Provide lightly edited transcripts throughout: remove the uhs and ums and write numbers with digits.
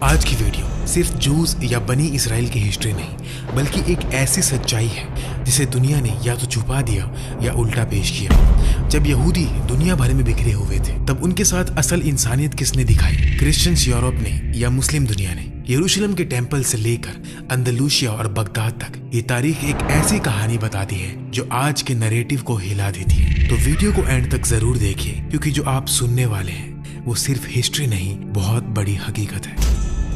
आज की वीडियो सिर्फ जूस या बनी इसराइल की हिस्ट्री नहीं, बल्कि एक ऐसी सच्चाई है जिसे दुनिया ने या तो छुपा दिया या उल्टा पेश किया। जब यहूदी दुनिया भर में बिखरे हुए थे, तब उनके साथ असल इंसानियत किसने दिखाई? क्रिश्चियंस यूरोप ने या मुस्लिम दुनिया ने? यरूशलेम के टेम्पल से लेकर अंदलूसिया और बगदाद तक ये तारीख एक ऐसी कहानी बताती है जो आज के नैरेटिव को हिला देती है। तो वीडियो को एंड तक जरूर देखिए, क्योंकि जो आप सुनने वाले हैं वो सिर्फ हिस्ट्री नहीं, बहुत बड़ी हकीकत है।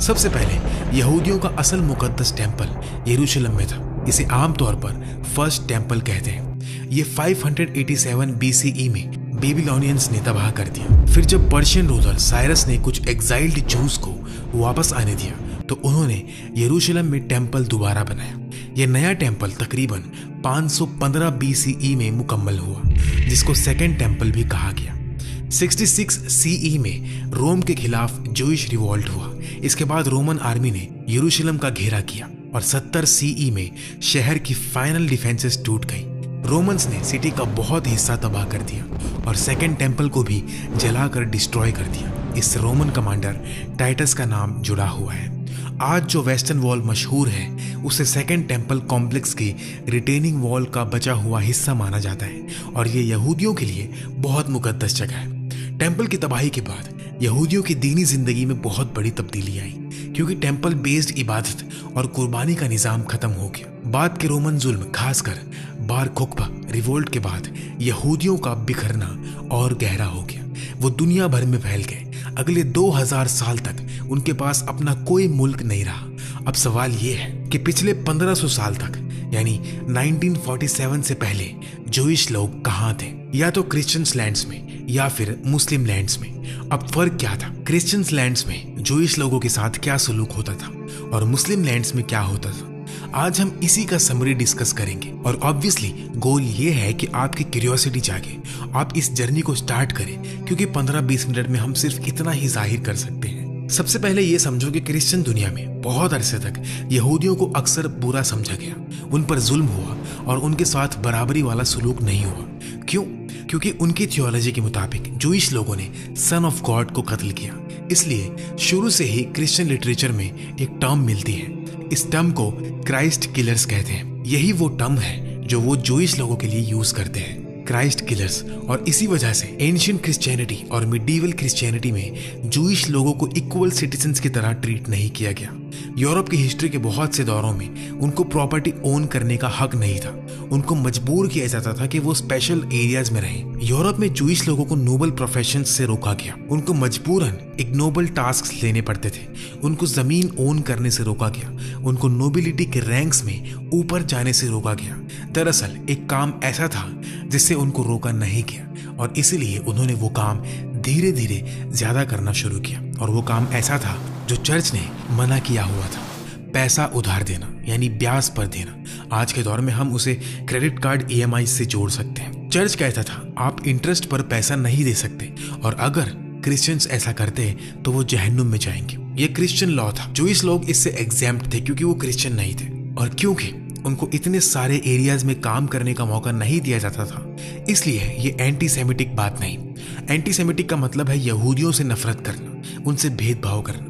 सबसे पहले यहूदियों का असल मुकद्दस टेम्पल यरूशलेम में था। इसे आमतौर पर फर्स्ट टेम्पल कहते हैं। ये 587 BCE में बेबीलोनियंस ने तबाह कर दिया। फिर जब पर्शियन रूलर साइरस ने कुछ एग्जाइल्ड जूस को वापस आने दिया, तो उन्होंने यरूशलेम में टेम्पल दोबारा बनाया। यह नया टेम्पल तकरीबन 515 BCE में मुकम्मल हुआ, जिसको सेकेंड टेम्पल भी कहा गया। 66 CE में रोम के खिलाफ जूइश रिवॉल्ट हुआ। इसके बाद रोमन आर्मी ने यरूशलेम का घेरा किया और 70 CE में शहर की फाइनल डिफेंसेस टूट गई। रोमन्स ने सिटी का बहुत हिस्सा तबाह कर दिया और सेकेंड टेम्पल को भी जलाकर डिस्ट्रॉय कर दिया। इस रोमन कमांडर टाइटस का नाम जुड़ा हुआ है। आज जो वेस्टर्न वॉल मशहूर है, उसे सेकेंड टेम्पल कॉम्प्लेक्स की रिटेनिंग वॉल का बचा हुआ हिस्सा माना जाता है और ये यहूदियों के लिए बहुत मुकद्दस जगह है। टेम्पल की तबाही के बाद यहूदियों की दीनी जिंदगी में बहुत बड़ी तब्दीली आई, क्योंकि टेम्पल बेस्ड इबादत और कुर्बानी का निजाम खत्म हो गया। बाद के रोमन जुल्म, खासकर बार कोख्बा रिवोल्ट के बाद यहूदियों का बिखरना और गहरा हो गया। वो दुनिया भर में फैल गए। अगले 2000 साल तक उनके पास अपना कोई मुल्क नहीं रहा। अब सवाल ये है कि पिछले 1500 साल तक, यानी 1947 से पहले जूइश लोग कहाँ थे? या तो क्रिश्चियंस लैंड्स में या फिर मुस्लिम लैंड्स में। अब फर्क क्या था? क्रिश्चियंस लैंड्स में जूइश लोगों के साथ क्या सलूक होता था और मुस्लिम लैंड्स में क्या होता था? आज हम इसी का समरी डिस्कस करेंगे और ऑब्वियसली गोल ये है कि आपकी क्यूरियोसिटी जागे, आप इस जर्नी को स्टार्ट करें, क्योंकि 15-20 मिनट में हम सिर्फ इतना ही जाहिर कर सकते हैं। सबसे पहले ये समझो कि क्रिश्चियन दुनिया में बहुत अरसे तक यहूदियों को अक्सर बुरा समझा गया। उन पर जुल्म हुआ और उनके साथ बराबरी वाला सलूक नहीं हुआ। क्यों? क्योंकि उनकी थियोलॉजी के मुताबिक जूइश लोगों ने सन ऑफ गॉड को कत्ल किया। इसलिए शुरू से ही क्रिश्चियन लिटरेचर में एक टर्म मिलती है। इस टर्म को क्राइस्ट किलर्स कहते हैं। यही वो टर्म है जो वो जूइश लोगों के लिए यूज करते हैं, क्राइस्ट किलर्स। और इसी वजह से एंशिएंट क्रिश्चियनिटी और मिडीवल क्रिश्चियनिटी में जूइश लोगों को इक्वल सिटीजन्स की तरह ट्रीट नहीं किया गया। यूरोप की हिस्ट्री के बहुत से दौरों में उनको प्रॉपर्टी ओन करने का हक नहीं था। उनको मजबूर किया जाता था कि वो स्पेशल एरियाज में रहें। यूरोप में जूइश लोगों को नोबल प्रोफेशंस से रोका गया। उनको मजबूरन इग्नोबल टास्क लेने पड़ते थे। उनको जमीन ओन करने से रोका गया। उनको नोबिलिटी के रैंक्स में ऊपर जाने से रोका गया। दरअसल एक काम ऐसा था जिससे उनको रोका नहीं गया और इसीलिए उन्होंने वो काम धीरे धीरे ज्यादा करना शुरू किया। और वो काम ऐसा था जो चर्च ने मना किया हुआ था, पैसा उधार देना, यानी ब्याज पर देना। आज के दौर में हम उसे क्रेडिट कार्ड EMI से जोड़ सकते हैं। चर्च कहता था आप इंटरेस्ट पर पैसा नहीं दे सकते, और अगर क्रिश्चियंस ऐसा करते तो वो जहन्नुम में जाएंगे। ये क्रिश्चियन लॉ था। जूइश लोग इससे एग्जेम्प्ट थे क्योंकि वो क्रिश्चियन नहीं थे, और क्योंकि उनको इतने सारे एरियाज में काम करने का मौका नहीं दिया जाता था, इसलिए ये एंटी सेमिटिक बात नहीं। एंटी सेमिटिक का मतलब है यहूदियों से नफरत करना, उनसे भेदभाव करना।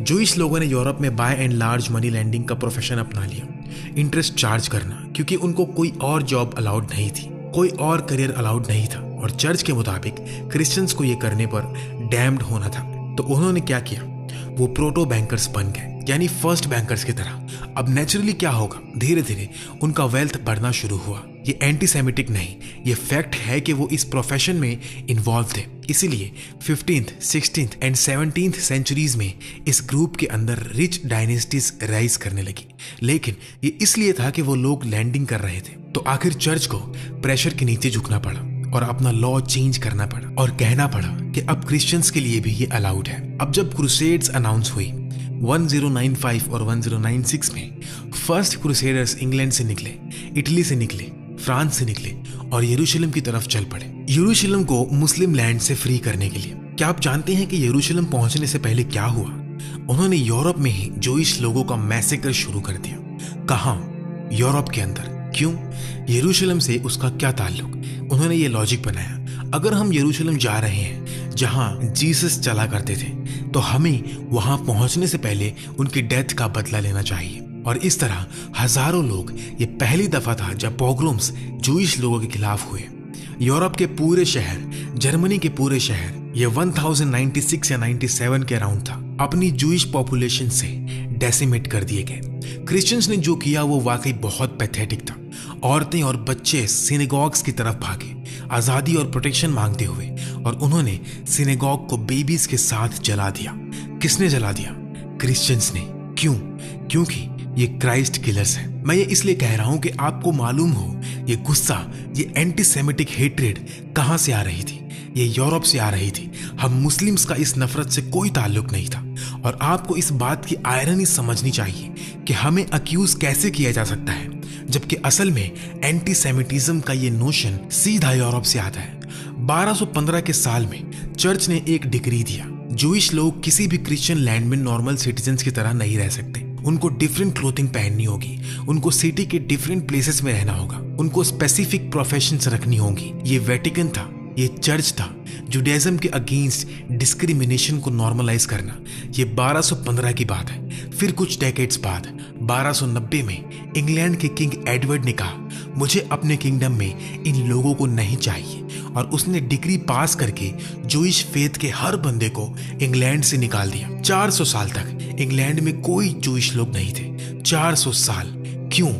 जूइश लोगों ने यूरोप में by and large money lending का प्रोफेशन अपना लिया, इंटरेस्ट चार्ज करना, क्योंकि उनको कोई और जॉब अलाउड नहीं थी, कोई और करियर अलाउड नहीं था। और चर्च के मुताबिक क्रिश्चियंस को ये करने पर डैम्ड होना था। तो उन्होंने क्या किया? वो प्रोटो बैंकर्स बन गए, यानी फर्स्ट बैंकर्स की तरह। अब नेचुरली क्या होगा? धीरे धीरे उनका वेल्थ बढ़ना शुरू हुआ। ये एंटी सेमिटिक नहीं, ये फैक्ट है कि वो इस प्रोफेशन में इन्वॉल्व थे। इसीलिए 15th, 16th and 17th centuries में इस ग्रुप के अंदर रिच डायनेस्टीज राइज करने लगी। लेकिन ये इसलिए था कि वो लोग लैंडिंग कर रहे थे। तो आखिर चर्च को प्रेशर के नीचे झुकना पड़ा और अपना लॉ चेंज करना पड़ा और कहना पड़ा कि अब क्रिश्चियंस के लिए भी ये अलाउड है। अब जब क्रूसेड्स अनाउंस हुई 1095 और 1096 में, फर्स्ट क्रूसेडर्स इंग्लैंड से निकले, इटली से निकले, फ्रांस से निकले और यरूशलेम की तरफ चल पड़े, यरूशलेम को मुस्लिम लैंड से फ्री करने के लिए। क्या आप जानते हैं कि यरूशलेम पहुंचने से पहले क्या हुआ? उन्होंने यूरोप में ही जूइश लोगों का मैसेकर शुरू कर दिया। कहां? यूरोप के अंदर। क्यों? यरूशलेम से उसका क्या ताल्लुक? उन्होंने ये लॉजिक बनाया, अगर हम यरूशलेम जा रहे हैं जहां जीसस चला करते थे, तो हमें वहां पहुंचने से पहले उनकी डेथ का बदला लेना चाहिए। और इस तरह हजारों लोग, ये पहली दफा था जब पोग्रोम्स जूइश लोगों के खिलाफ हुए। यूरोप के पूरे शहर, जर्मनी के पूरे शहर, ये 1096 या 97 के अराउंड था, अपनी जूइश पॉपुलेशन से डेसिमेट कर दिए गए। क्रिश्चियंस ने जो किया वो वाकई बहुत पैथेटिक था। औरतें और बच्चे सिनेगॉग्स की तरफ भागे आजादी और प्रोटेक्शन मांगते हुए, और उन्होंने सिनेगॉग को बेबीज के साथ जला दिया। किसने जला दिया? क्रिश्चियंस ने। क्यों? क्योंकि ये क्राइस्ट किलर्स हैं। मैं ये इसलिए कह रहा हूं कि आपको मालूम हो ये गुस्सा, ये एंटीसेमिटिक हेट्रेड कहां से आ रही थी। ये यूरोप से आ रही थी। हम मुस्लिम्स का इस नफरत से कोई ताल्लुक नहीं था। और आपको इस बात की आयरनी समझनी चाहिए कि हमें अक्यूज कैसे किया जा सकता है, जबकि असल में एंटीसेमिटिज्म का ये नोशन सीधा यूरोप से आता है। 1215 के साल में चर्च ने एक डिक्री दिया, जूइश लोग किसी भी क्रिश्चियन लैंड में नॉर्मल सिटीजन्स की तरह नहीं रह सकते। उनको डिफरेंट क्लोथिंग पहननी होगी, उनको सिटी के डिफरेंट प्लेसेस में रहना होगा, उनको स्पेसिफिक प्रोफेशंस रखनी होंगी। ये वेटिकन था, ये चर्च था। जुडाइज्म के अगेंस्ट डिस्क्रिमिनेशन को नॉर्मलाइज करना, ये 1215 की बात है। फिर कुछ डेकेड्स बाद 1290 में इंग्लैंड के किंग एडवर्ड ने कहा, मुझे अपने किंगडम में इन लोगों को नहीं चाहिए, और उसने डिक्री पास करके जूइश फेथ के हर बंदे को इंग्लैंड से निकाल दिया। 400 साल तक इंग्लैंड में कोई जूइश लोग नहीं थे। 400 साल। क्यों?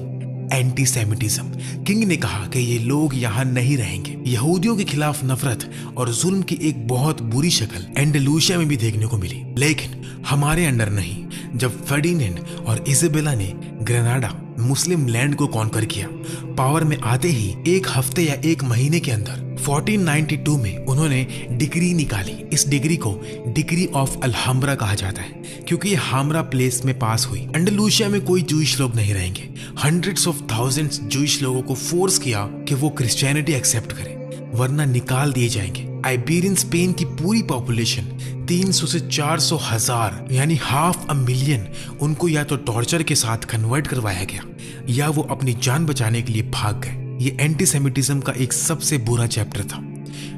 एंटीसेमिटिज्म। किंग ने कहा कि ये लोग यहाँ नहीं रहेंगे। यहूदियों के खिलाफ नफरत और जुल्म की एक बहुत बुरी शक्ल एंडलूसिया में भी देखने को मिली, लेकिन हमारे अंडर नहीं। जब फर्डिनेंड और इजाबेला ने ग्रेनाडा मुस्लिम लैंड को कॉन्कर किया, पावर में आते ही एक हफ्ते या एक महीने के अंदर 1492 में उन्होंने डिग्री निकाली। इस डिग्री को डिग्री ऑफ अलहम्ब्रा कहा जाता है, क्योंकि ये हामरा प्लेस में पास हुई। अंडलूसिया में कोई जूइश लोग नहीं रहेंगे। हंड्रेड्स ऑफ थाउजेंड्स जूइश लोगों को फोर्स किया कि वो क्रिश्चियनिटी एक्सेप्ट करें, वरना निकाल दिए जाएंगे। आइबेरियन स्पेन की पूरी पॉपुलेशन 300 से 400 हजार यानी 500,000 मिलियन, उनको या तो टॉर्चर के साथ कन्वर्ट करवाया गया या वो अपनी जान बचाने के लिए भाग गए। ये एंटीसेमिटिज्म का एक सबसे बुरा चैप्टर था।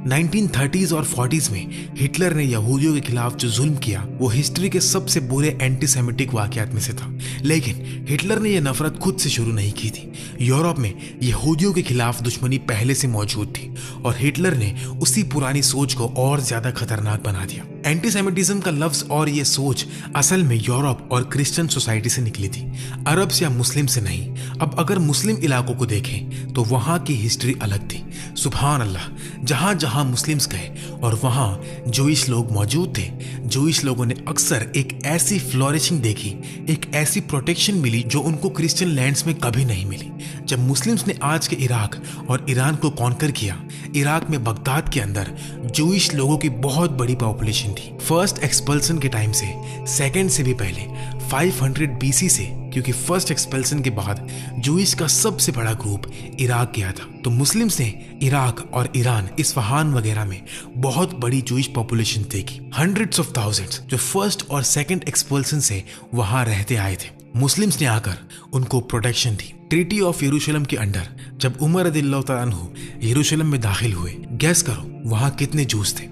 1930s और 40s में हिटलर ने यहूदियों के खिलाफ जो जुल्म किया वो हिस्ट्री के सबसे बुरे एंटीसेमिटिक वाकयात में से था। लेकिन हिटलर ने यह नफरत खुद से शुरू नहीं की थी। यूरोप में यहूदियों के खिलाफ दुश्मनी पहले से मौजूद थी, और हिटलर ने उसी पुरानी सोच को और ज्यादा खतरनाक बना दिया। एंटीसेमिटिज्म का लफ्ज और ये सोच असल में यूरोप और क्रिश्चियन सोसाइटी से निकली थी, अरब या मुस्लिम से नहीं। अब अगर मुस्लिम इलाकों को देखें तो वहां की हिस्ट्री अलग थी। सुभान अल्लाह, जहां जहां मुस्लिम्स गए और वहां जूइश लोग मौजूद थे, जूइश लोगों ने अक्सर एक ऐसी फ्लोरिशिंग देखी, एक ऐसी प्रोटेक्शन मिली जो उनको क्रिश्चियन लैंड्स में कभी नहीं मिली। जब मुस्लिम्स ने आज के इराक और ईरान को कॉन्कर किया, इराक में बगदाद के अंदर जूइश लोगों की बहुत बड़ी पॉपुलेशन थी। फर्स्ट एक्सपल्सन के टाइम से, सेकेंड से भी पहले 500 BC से, क्योंकि फर्स्ट एक्सपल्सन के बाद जूइश का सबसे बड़ा ग्रुप इराक गया था। तो मुस्लिम्स ने इराक और ईरान, इस्फहान वगैरह में बहुत बड़ी जूइश पॉपुलेशन देखी। हंड्रेड्स ऑफ थाउजेंड्स जो फर्स्ट और सेकंड एक्सपल्सन से वहां रहते आए थे। मुस्लिम्स ने आकर उनको प्रोटेक्शन दी। ट्रीटी ऑफ यरूशलेम के अंडर जब उमर रदियल्लाहु तआला अन्हु यरूशलेम में दाखिल हुए, गैस करो वहां कितने जूस थे?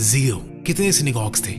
0। कितने सिनेगॉग्स थे?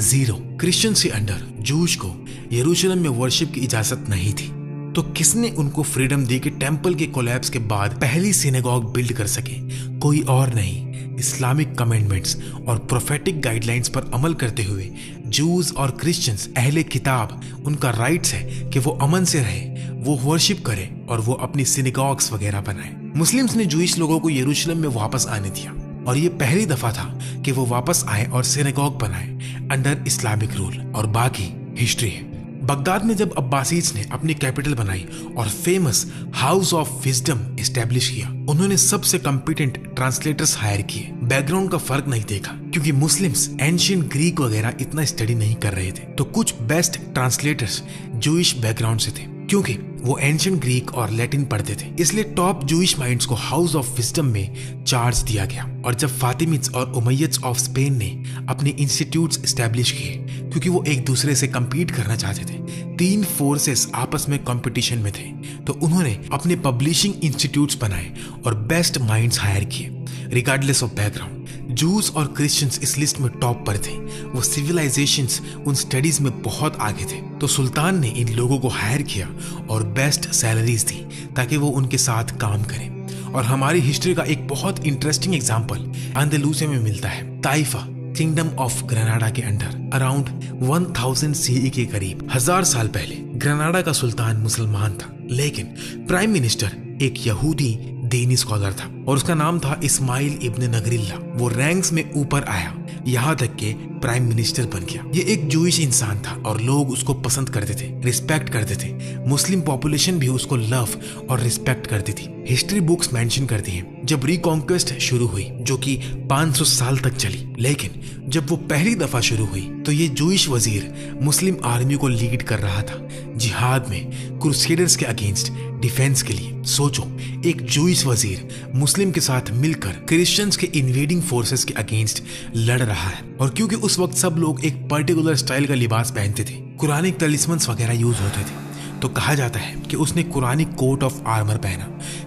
0। क्रिश्चियंस के अंडर जूश को यरूशलेम में वर्शिप की इजाजत नहीं थी, तो किसने उनको फ्रीडम दी कि टेंपल के कोलैप्स के बाद पहली सिनेगॉग बिल्ड कर सके? कोई और नहीं। इस्लामिक कमेंडमेंट्स और प्रोफेटिक गाइडलाइंस पर अमल करते हुए जूज और क्रिश्चियंस, अहले किताब, उनका राइट्स है कि वो अमन से रहे, वो वर्शिप करें और वो अपनी सिनेगॉग्स वगैरह बनाए। मुस्लिम्स ने जूइश लोगों को यरूशलेम में वापस आने दिया, और ये पहली दफा था कि वो वापस आए और सिनेगॉग बनाए अंडर इस्लामिक रूल, और बाकी हिस्ट्री है। बगदाद में जब अब्बासीज ने अपनी कैपिटल बनाई और famous house of wisdom establish किया, उन्होंने सबसे कॉम्पिटेंट ट्रांसलेटर्स हायर किए। बैकग्राउंड का फर्क नहीं देखा, क्योंकि मुस्लिम्स एंशियंट ग्रीक वगैरह इतना स्टडी नहीं कर रहे थे, तो कुछ बेस्ट ट्रांसलेटर्स जूइश बैकग्राउंड से थे, क्योंकि वो एंशियंट ग्रीक और लैटिन पढ़ते थे। इसलिए टॉप जूइश माइंड्स को हाउस ऑफ विजडम में चार्ज दिया गया। और जब फातिमिड्स और उमैयद्स ऑफ स्पेन ने अपने इंस्टीट्यूट्स एस्टेब्लिश किए, क्योंकि वो एक दूसरे से compete करना चाहते थे, 3 फोर्सेस आपस में कंपटीशन में थे, तो उन्होंने अपने पब्लिशिंग इंस्टीट्यूट्स बनाए और बेस्ट माइंड्स हायर किए रिगार्डलेस ऑफ बैकग्राउंड। जूस और क्रिश्चियंस इस लिस्ट में टॉप पर थे। वो सिविलाइजेशंस उन स्टडीज में बहुत आगे थे। तो सुल्तान ने इन लोगों को हायर किया और बेस्ट सैलरीज दी ताकि वो उनके साथ काम करें। और हमारी हिस्ट्री का एक बहुत इंटरेस्टिंग एग्जाम्पल अंदालूसिया में मिलता है। ताइफा किंगडम ऑफ ग्रेनाडा के अंडर अराउंड 1000 सीई के करीब 1000 साल पहले ग्रेनाडा का सुल्तान मुसलमान था, लेकिन प्राइम मिनिस्टर एक यहूदी दीनी स्कॉलर था और उसका नाम था इस्माइल इब्न नगरिल्ला। वो रैंक्स में ऊपर आया, यहाँ तक के प्राइम मिनिस्टर बन गया। ये एक जूइश इंसान था और लोग उसको पसंद करते थे, रिस्पेक्ट करते थे। मुस्लिम पॉपुलेशन भी उसको लव और रिस्पेक्ट करती थी। हिस्ट्री बुक्स मेंशन करती हैं जब रिकॉन्क्वेस्ट शुरू हुई जो कि 500 साल तक चली, लेकिन जब वो पहली दफा शुरू हुई तो ये जूइश वजीर मुस्लिम आर्मी को लीड कर रहा था जिहाद में, क्रूसेडर्स के अगेंस्ट डिफेंस के लिए। सोचो, एक जूइश वजीर मुस्लिम के साथ मिलकर क्रिश्चियंस के इन्वेडिंग फोर्सेस के अगेंस्ट लड़ रहा है। और क्योंकि उस वक्त सब लोग एक पर्टिकुलर स्टाइल का लिबास पहनते थे, कुरानिक तलिस्मन्स वगैरह यूज होते थे, तो कहा जाता है कि उसने कुरानिक कोट ऑफ आर्मर पहना,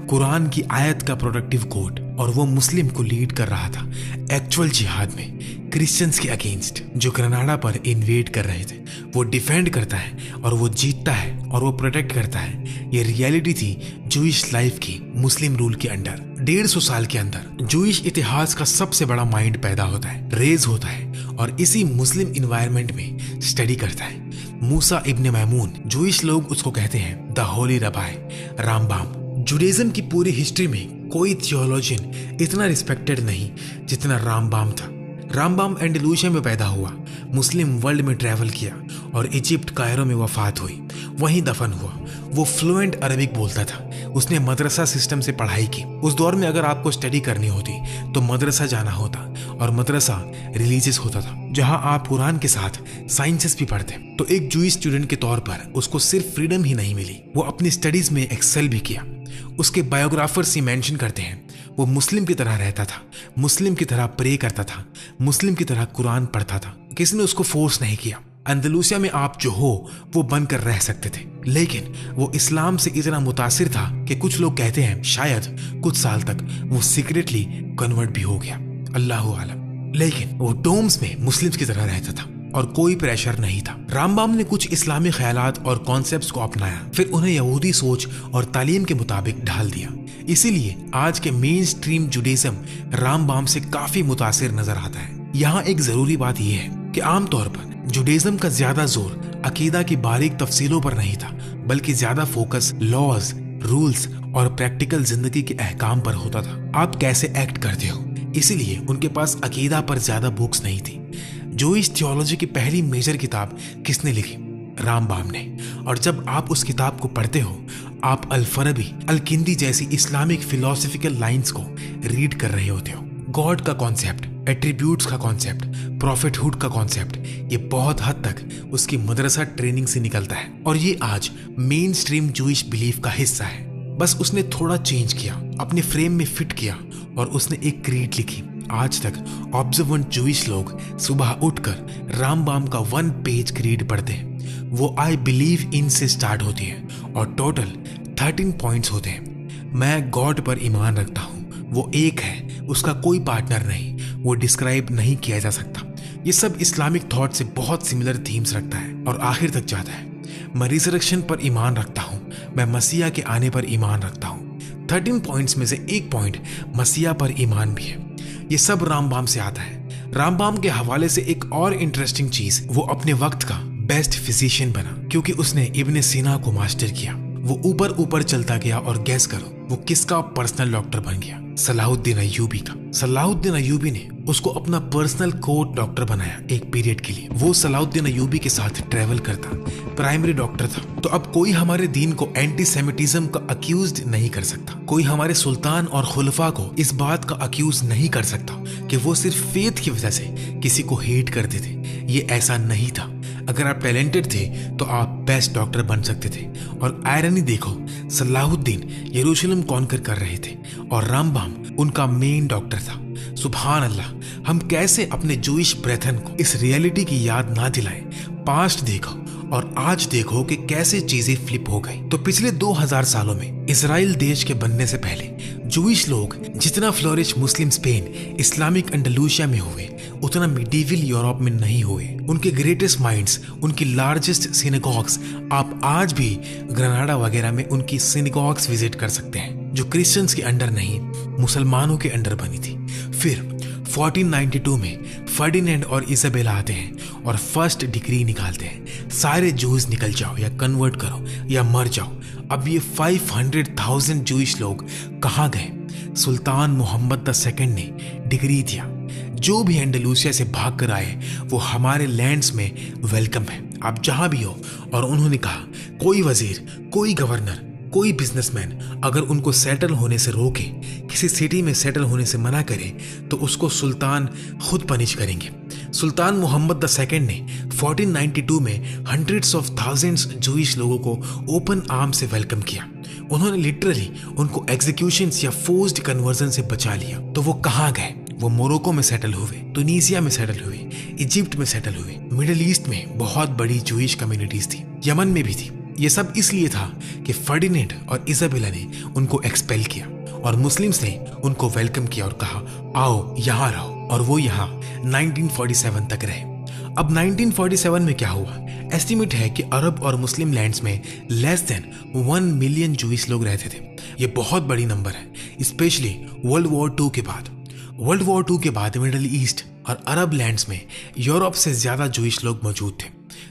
कुरान की आयत का प्रोटेक्टिव कोट, और वो मुस्लिम को लीड कर रहा था एक्चुअल जिहाद में क्रिश्चियंस के अगेंस्ट जो ग्रेनाडा पर इन्वेड कर रहे थे। वो डिफेंड करता है और वो जीतता है और वो प्रोटेक्ट करता है। ये रियलिटी थी जूइश लाइफ की मुस्लिम रूल के अंडर। 150 साल के अंदर जूइश इतिहास का सबसे बड़ा माइंड पैदा होता है, रेज होता है और इसी मुस्लिम इन्वायरमेंट में स्टडी करता है। मूसा इब्न मैमून, जूइश लोग उसको कहते हैं द होली रबाई, रामबाम। जुडाइज्म की पूरी हिस्ट्री में कोई थियोलॉजियन इतना रिस्पेक्टेड नहीं जितना रामबाम था। रामबाम एंडलूसिया में पैदा हुआ, मुस्लिम वर्ल्ड में ट्रैवल किया और इजिप्ट कायरो में वफात हुई, वहीं दफन हुआ। वो फ्लुएंट अरबिक बोलता था। उसने मदरसा सिस्टम से पढ़ाई की। उस दौर में अगर आपको स्टडी करनी होती तो मदरसा जाना होता, और मदरसा रिलीजियस होता था जहां आप कुरान के साथ साइंसेस भी पढ़ते। तो एक जूइश स्टूडेंट के तौर पर उसको सिर्फ फ्रीडम ही नहीं मिली, वो अपनी स्टडीज में एक्सेल भी किया। उसके बायोग्राफर्स ही मेंशन करते हैं वो मुस्लिम की तरह रहता था, मुस्लिम की तरह प्रे करता था, मुस्लिम की तरह कुरान पढ़ता था। किसी ने उसको फोर्स नहीं किया। अंदालूसिया में आप जो हो वो बनकर रह सकते थे, लेकिन वो इस्लाम से इतना मुतासिर था कि कुछ लोग कहते हैं शायद कुछ साल तक वो सीक्रेटली कन्वर्ट भी हो गया, अल्लाहु आलम। लेकिन वो डोम्स में मुस्लिम्स की तरह रहता था और कोई प्रेशर नहीं था। रामबाम ने कुछ इस्लामी ख्यालात और कॉन्सेप्ट्स को अपनाया, फिर उन्हें यहूदी सोच और तालीम के मुताबिक ढाल दिया। इसीलिए आज के मेन स्ट्रीम जुडाइज्म रामबाम से काफी मुतासिर नजर आता है। यहाँ एक जरूरी बात यह है कि आमतौर पर जुडाइज्म का ज्यादा जोर अकीदा की बारीक तफसीलों पर नहीं था, बल्कि ज्यादा फोकस लॉज, रूल्स और प्रैक्टिकल जिंदगी के अहकाम पर होता था। आप कैसे एक्ट करते हो, इसीलिए उनके पास अकीदा पर ज्यादा बुक्स नहीं थी। जूइश थियोलॉजी की पहली मेजर किताब किसने लिखी? रामबाम ने। और जब आप उस किताब को पढ़ते हो, आप अल फरबी, अल किंदी जैसी इस्लामिक फिलोसफिकल लाइंस को रीड कर रहे होते हो। गॉड का कॉन्सेप्ट, एट्रीब्यूट्स का कॉन्सेप्ट, प्रॉफिटहुड का कॉन्सेप्ट, ये बहुत हद तक उसकी मदरसा ट्रेनिंग से निकलता है और ये आज मेन स्ट्रीम जूइश बिलीफ का हिस्सा है। बस उसने थोड़ा चेंज किया, अपने फ्रेम में फिट किया और उसने एक क्रीड लिखी। आज तक ऑब्जर्वेंट जूइश लोग सुबह उठकर रामबाम का 1 पेज क्रीड पढ़ते हैं। वो आई बिलीव इन से स्टार्ट होती है और टोटल 13 पॉइंट्स होते हैं। मैं गॉड पर ईमान रखता हूँ, वो एक है, उसका कोई पार्टनर नहीं, वो डिस्क्राइब नहीं किया जा सकता। ये सब इस्लामिक थॉट से बहुत सिमिलर थीम्स रखता है और आखिर तक जाता है। मैं रिजरेक्शन पर ईमान रखता हूँ, मैं मसीहा के आने पर ईमान रखता हूँ। 13 पॉइंट्स में से एक पॉइंट मसीहा पर ईमान भी है। ये सब रामबाम से आता है। रामबाम के हवाले से एक और इंटरेस्टिंग चीज, वो अपने वक्त का बेस्ट फिजिशियन बना क्योंकि उसने इब्न सीना को मास्टर किया। वो ऊपर ऊपर चलता गया और गैस करो वो किसका पर्सनल डॉक्टर बन गया? सलाहुद्दीन अय्यूबी का। सलाहुद्दीन अय्यूबी ने उसको अपना पर्सनल कोर्ट डॉक्टर बनाया एक पीरियड के लिए। वो सलाहुद्दीन अय्यूबी के साथ ट्रेवल करता, प्राइमरी डॉक्टर था। तो अब कोई हमारे दीन को एंटीसेमिटिज्म का अक्यूज्ड नहीं कर सकता। कोई हमारे सुल्तान और खुलफा को इस बात का अक्यूज नहीं कर सकता कि वो सिर्फ फेथ की वजह से किसी को हेट करते थे। ये ऐसा नहीं था। अगर आप टैलेंटेड थे तो आप बेस्ट डॉक्टर बन सकते थे। और आयरनी देखो, सलाहुद्दीन यरूशलेम कॉन्कर कर रहे थे और रामबाम उनका मेन डॉक्टर था। सुभान अल्लाह, हम कैसे अपने जूइश ब्रेथन को इस रियलिटी की याद ना दिलाएं। पास्ट देखो और आज देखो कि कैसे चीजें फ्लिप हो गई। तो पिछले 2000 सालों में इजराइल देश के बनने से पहले जूइश लोग जितना फ्लोरिश मुस्लिम स्पेन, इस्लामिक अंडलूसिया में हुए, उतना मिडीवल यूरोप में नहीं हुए। उनके ग्रेटेस्ट माइंड्स, उनकी लार्जेस्ट सिनेगॉग्स, आप आज भी ग्रेनाडा वगैरह में उनकी सिनेगॉग्स विजिट कर सकते हैं, जो क्रिश्चियंस के अंडर नहीं, मुसलमानों के अंडर बनी थी। फिर 1492 में फर्डिनेंड और इजाबेला आते हैं और फर्स्ट डिक्री निकालते हैं, सारे जूस निकल जाओ या कन्वर्ट करो या मर जाओ। अब ये 500,000 जूइश लोग कहाँ गए? सुल्तान मोहम्मद II ने डिक्री दिया, जो भी एंडलूसिया से भाग कर आए वो हमारे लैंड्स में वेलकम है, आप जहां भी हो। और उन्होंने कहा कोई वजीर, कोई गवर्नर, कोई बिजनेसमैन अगर उनको सेटल होने से रोके, किसी सिटी में सेटल होने से मना करे, तो उसको सुल्तान खुद पनिश करेंगे। सुल्तान मोहम्मद II ने 1492 में हंड्रेड्स ऑफ थाउजेंड्स जूइश लोगों को ओपन आर्म से वेलकम किया। उन्होंने लिटरली उनको एग्जीक्यूशंस या फोर्स्ड कन्वर्जन से बचा लिया। तो वो कहाँ गए? वो मोरक्को में सेटल हुए, टुनीसिया में सेटल हुए, इजिप्ट में सेटल हुए, मिडिल ईस्ट में बहुत बड़ी जूइश कम्युनिटीज थी, यमन में भी थी। ये सब इसलिए था कि फर्डिनेंड और इजाबेला ने उनको एक्सपेल किया और मुस्लिम्स ने उनको वेलकम किया और कहा आओ यहाँ रहो, और वो यहाँ 1947 तक रहे। अब 1947 में क्या हुआ? एस्टिमेट है कि अरब और मुस्लिम लैंड्स में लेस देन 1 मिलियन जूइश लोग रहते थे। ये बहुत बड़ी नंबर है, स्पेशली वर्ल्ड वॉर 2 के बाद। वर्ल्ड वॉर 2 के बाद मिडिल ईस्ट और अरब लैंड्स में यूरोप से ज्यादा जूइश लोग मौजूद थे।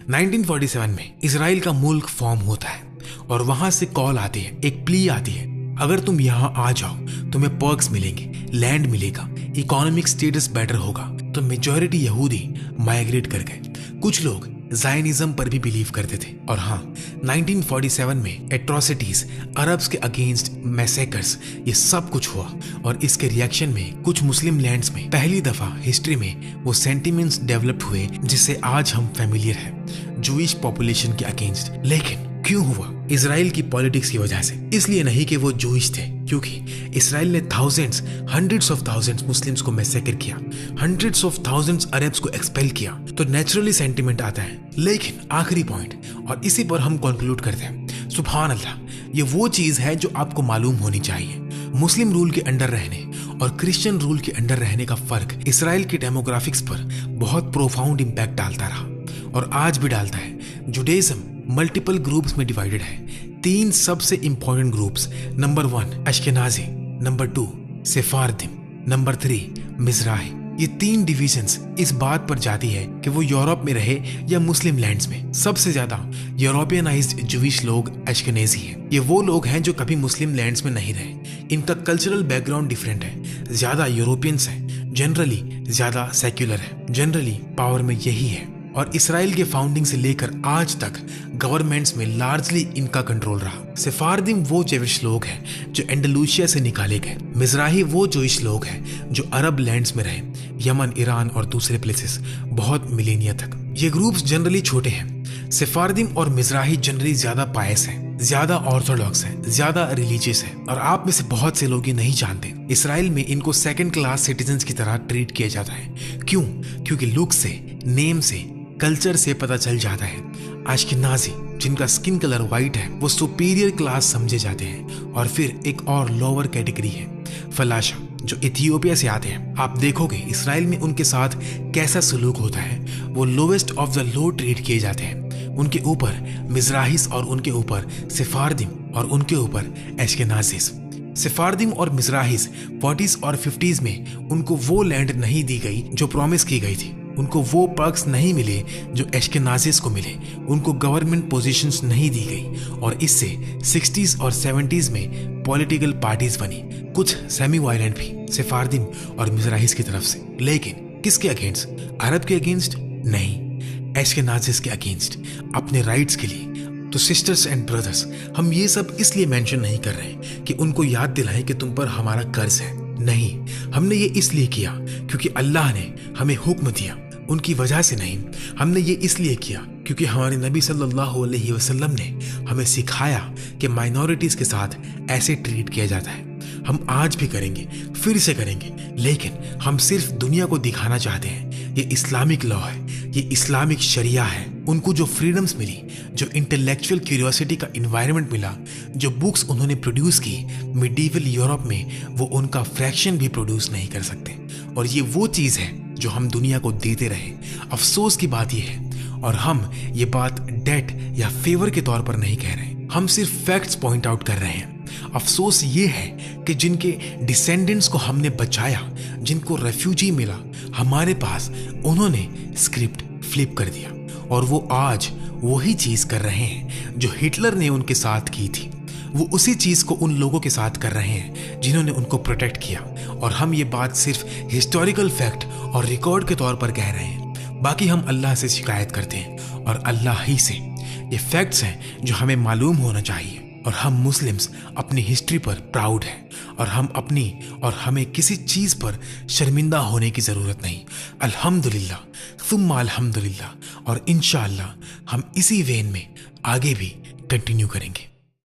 1947 में इजराइल का मुल्क फॉर्म होता है और वहां से कॉल आती है, एक प्ली आती है, अगर तुम यहाँ आ जाओ तुम्हें पर्क्स मिलेंगे, लैंड मिलेगा, इकोनॉमिक स्टेटस बेटर होगा। तो मेजॉरिटी यहूदी माइग्रेट कर गए। कुछ लोग जायनिज्म पर भी बिलीव करते थे। और हाँ, 1947 में एट्रोसिटीज, अरब्स के अगेंस्ट मैसेकर्स, ये सब कुछ हुआ और इसके रिएक्शन में कुछ मुस्लिम लैंड्स में पहली दफा हिस्ट्री में वो सेंटिमेंट्स डेवलप हुए जिससे आज हम फैमिलियर हैं, जूइश पॉपुलेशन के अगेंस्ट। लेकिन क्यों हुआ? इजराइल की पॉलिटिक्स की वजह से। इसलिए नहीं कि वो जूइश थे, क्योंकि इजराइल ने thousands, hundreds of thousands Muslims को मैसेकर किया, हंड्रेड्स ऑफ थाउजेंड्स अरब्स को एक्सपेल किया, तो नेचुरली सेंटिमेंट आता है। लेकिन आखिरी पॉइंट, और इसी पर हम कंक्लूड करते हैं, सुभान अल्लाह, ये वो चीज है जो आपको मालूम होनी चाहिए। मुस्लिम रूल के अंडर रहने और क्रिश्चियन रूल के अंडर रहने का फर्क इजराइल के डेमोग्राफिक्स पर बहुत प्रोफाउंड इम्पैक्ट डालता रहा और आज भी डालता है। जुडाइज्म मल्टीपल ग्रुप्स में डिवाइडेड है। 3 सबसे important groups, number 1 Ashkenazi, number 2 Sephardim, number 3 Mizrahi. ये 3 डिविजन्स इस बात पर जाती है कि वो यूरोप में रहे या मुस्लिम लैंड्स में। सबसे ज्यादा यूरोपियनाइज्ड जूइश लोग अश्केनाजी हैं। ये वो लोग हैं जो कभी मुस्लिम लैंड्स में नहीं रहे। इनका कल्चरल बैकग्राउंड डिफरेंट है, ज्यादा यूरोपियंस हैं, जनरली ज्यादा सेक्युलर है, जनरली पावर में यही है। और इसराइल के फाउंडिंग से लेकर आज तक गवर्नमेंट्स में लार्जली इनका कंट्रोल रहा। सेफारदिम वो जेविश लोग हैं जो एंडलूसिया से निकाले गए। मिज़राही वो जोइश लोग हैं जो अरब लैंड्स में रहे, यमन, ईरान और दूसरे प्लेसेस, बहुत मिलेनिया तक। ये ग्रुप्स जनरली छोटे हैं। सेफारदिम और मिज़राही जनरली ज्यादा पायस हैं, ज्यादा ऑर्थोडॉक्स हैं, ज्यादा रिलीजियस हैं। और आप में से बहुत से लोग ये नहीं जानते, इसराइल में इनको सेकंड क्लास सिटीजन्स की तरह ट्रीट किया जाता है। क्यों? क्योंकि लुक से, नेम से, कल्चर से पता चल जाता है। अश्केनाजी, जिनका स्किन कलर व्हाइट है, वो सुपीरियर क्लास समझे जाते हैं। और फिर एक और लोअर कैटेगरी है फलाशा, जो इथियोपिया से आते हैं। आप देखोगे इसराइल में उनके साथ कैसा सलूक होता है। वो lowest of the low treat किए जाते हैं। उनके ऊपर मिज़राहिस और उनके ऊपर सेफारदिम और उनके ऊपर एश्केनाजीस। सेफारदिम और मिज़राहिस 40s और 50s में उनको वो लैंड नहीं दी गई जो प्रॉमिस की गई थी। उनको वो पर्क्स नहीं मिले जो एश्केनाजीस को मिले। उनको गवर्नमेंट पोजीशंस नहीं दी गई और इससे 60s और 70s में पॉलिटिकल पार्टीज बनी, कुछ सेमी वायलेंट भी, सेफारदिम और मिज़राहिस की तरफ से। लेकिन किसके अगेंस्ट? अरब के अगेंस्ट नहीं, एश्केनाजीस के अगेंस्ट, अपने राइट्स के लिए। तो सिस्टर्स एंड ब्रदर्स, हम ये सब इसलिए मेंशन नहीं कर रहे कि उनको याद दिलाएं कि तुम पर हमारा कर्ज है। नहीं, हमने ये इसलिए किया क्योंकि अल्लाह ने हमें हुक्म दिया, उनकी वजह से नहीं। हमने ये इसलिए किया क्योंकि हमारे नबी सल्लल्लाहु अलैहि वसल्लम ने हमें सिखाया कि माइनॉरिटीज के साथ ऐसे ट्रीट किया जाता है। हम आज भी करेंगे, फिर से करेंगे, लेकिन हम सिर्फ दुनिया को दिखाना चाहते हैं ये इस्लामिक लॉ है, ये इस्लामिक शरिया है। उनको जो फ्रीडम्स मिली, जो इंटेलेक्चुअल क्यूरियोसिटी का इन्वायरमेंट मिला, जो बुक्स उन्होंने प्रोड्यूस की मिडीवल यूरोप में, वो उनका फ्रैक्शन भी प्रोड्यूस नहीं कर सकते। और ये वो चीज़ है जो हम दुनिया को देते रहे। अफसोस की बात यह है, और हम ये बात डेट या फेवर के तौर पर नहीं कह रहे, हम सिर्फ फैक्ट्स पॉइंट आउट कर रहे हैं। अफसोस ये है कि जिनके डिसेंडेंट्स को हमने बचाया, जिनको रेफ्यूजी मिला हमारे पास, उन्होंने स्क्रिप्ट फ्लिप कर दिया और वो आज वही चीज़ कर रहे हैं जो हिटलर ने उनके साथ की थी। वो उसी चीज़ को उन लोगों के साथ कर रहे हैं जिन्होंने उनको प्रोटेक्ट किया। और हम ये बात सिर्फ हिस्टोरिकल फैक्ट और रिकॉर्ड के तौर पर कह रहे हैं। बाकी हम अल्लाह से शिकायत करते हैं और अल्लाह ही से। ये फैक्ट्स हैं जो हमें मालूम होना चाहिए। और हम मुस्लिम्स अपनी हिस्ट्री पर प्राउड हैं और हमें किसी चीज़ पर शर्मिंदा होने की ज़रूरत नहीं। अल्हम्दुलिल्लाह सुम्मा अल्हम्दुलिल्लाह। और इंशाअल्लाह हम इसी वेन में आगे भी कंटिन्यू करेंगे।